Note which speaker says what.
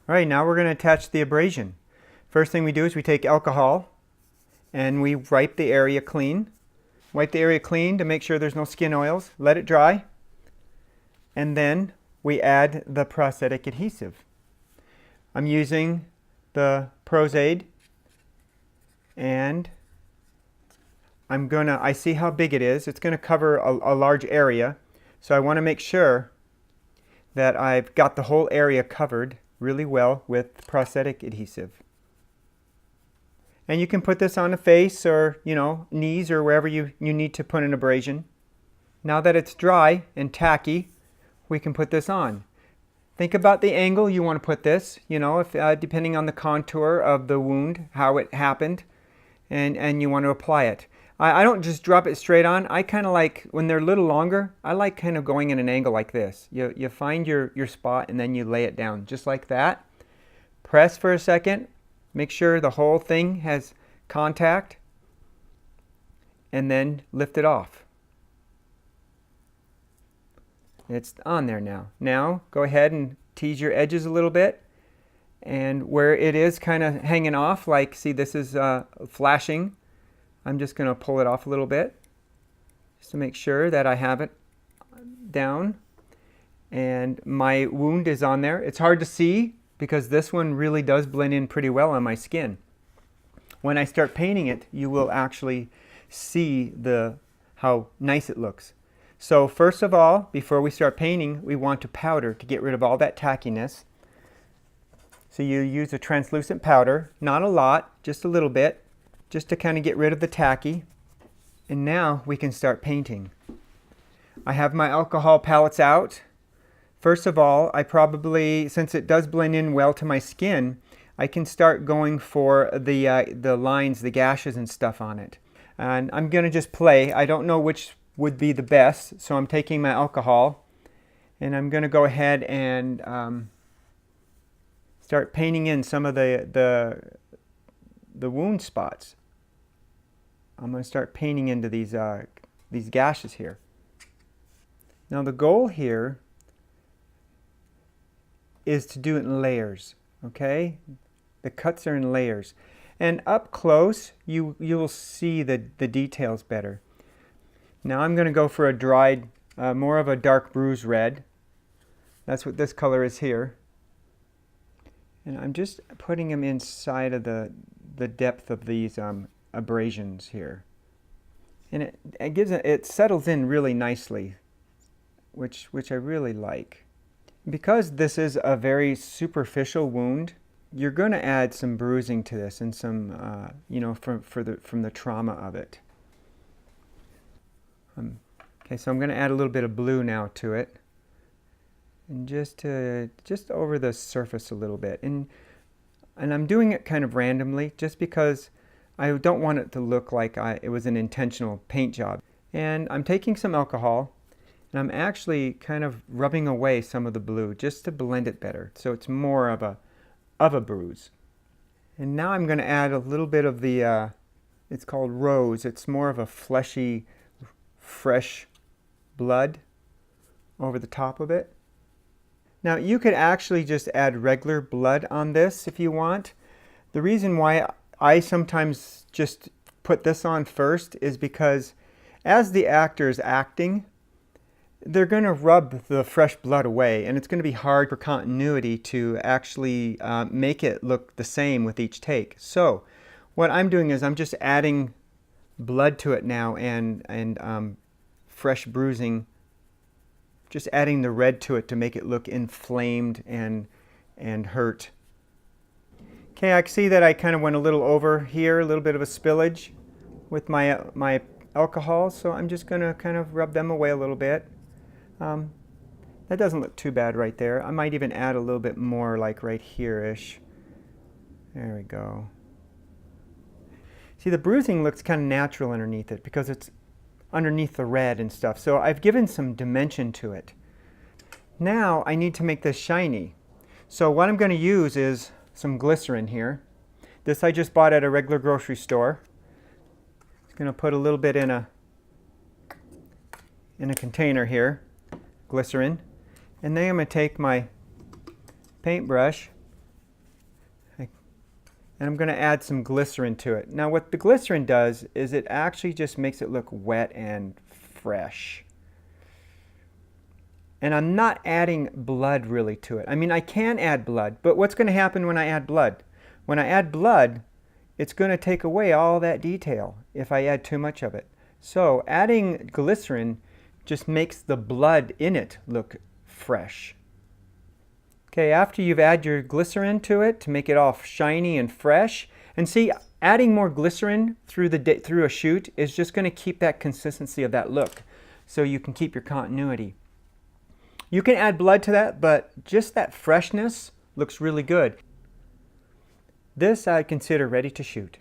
Speaker 1: All right, now we're going to attach the abrasion. First thing we do is we take alcohol and we wipe the area clean. Wipe the area clean to make sure there's no skin oils. Let it dry. And then we add the prosthetic adhesive. I'm using the Pros-aide, and I see how big it is. It's going to cover a large area. So I want to make sure that I've got the whole area covered really well with prosthetic adhesive. And you can put this on the face or, knees or wherever you need to put an abrasion. Now that it's dry and tacky, we can put this on. Think about the angle you want to put this, if depending on the contour of the wound, how it happened, and you want to apply it. I don't just drop it straight on. I kind of like, when they're a little longer, I like kind of going in an angle like this. You find your spot and then you lay it down just like that. Press for a second. Make sure the whole thing has contact. And then lift it off. It's on there now. Now go ahead and tease your edges a little bit. And where it is kind of hanging off, like see this is flashing, I'm just going to pull it off a little bit just to make sure that I have it down. And my wound is on there. It's hard to see because this one really does blend in pretty well on my skin. When I start painting it, you will actually see how nice it looks. So first of all, before we start painting, we want to powder to get rid of all that tackiness. So you use a translucent powder, not a lot, just a little bit, just to kind of get rid of the tacky. And now we can start painting. I have my alcohol palettes out. First of all, I probably, since it does blend in well to my skin, I can start going for the lines, the gashes and stuff on it. And I'm going to just play. I don't know which would be the best, so I'm taking my alcohol and I'm going to go ahead and start painting in some of the wound spots. I'm going to start painting into these gashes here. Now the goal here is to do it in layers, okay? The cuts are in layers. And up close, you will see the details better. Now I'm going to go for a dried, more of a dark bruise red. That's what this color is here. And I'm just putting them inside of the depth of these abrasions here. And it settles in really nicely, which I really like. Because this is a very superficial wound, you're going to add some bruising to this and some, from the trauma of it. Okay, so I'm going to add a little bit of blue now to it, and just over the surface a little bit, and I'm doing it kind of randomly, just because I don't want it to look like it was an intentional paint job. And I'm taking some alcohol, and I'm actually kind of rubbing away some of the blue just to blend it better, so it's more of a bruise. And now I'm going to add a little bit of the, it's called rose. It's more of a fleshy, fresh blood over the top of it. Now you could actually just add regular blood on this if you want. The reason why I sometimes just put this on first is because as the actor is acting, they're going to rub the fresh blood away, and it's going to be hard for continuity to actually make it look the same with each take. So what I'm doing is I'm just adding blood to it now, and fresh bruising, just adding the red to it to make it look inflamed and hurt. Okay, I can see that I kind of went a little over here, a little bit of a spillage with my alcohol, so I'm just going to kind of rub them away a little bit. That doesn't look too bad right there. I might even add a little bit more, like right here-ish. There we go. See, the bruising looks kind of natural underneath it because it's underneath the red and stuff. So I've given some dimension to it. Now I need to make this shiny. So what I'm going to use is some glycerin here. This I just bought at a regular grocery store. Just going to put a little bit in a container here, glycerin. And then I'm going to take my paintbrush And I'm going to add some glycerin to it. Now what the glycerin does is it actually just makes it look wet and fresh. And I'm not adding blood really to it. I mean, I can add blood, but what's going to happen when I add blood? When I add blood, it's going to take away all that detail if I add too much of it. So adding glycerin just makes the blood in it look fresh. Okay, after you've added your glycerin to it to make it all shiny and fresh, and see, adding more glycerin through a shoot is just going to keep that consistency of that look, so you can keep your continuity. You can add blood to that, but just that freshness looks really good. This I consider ready to shoot.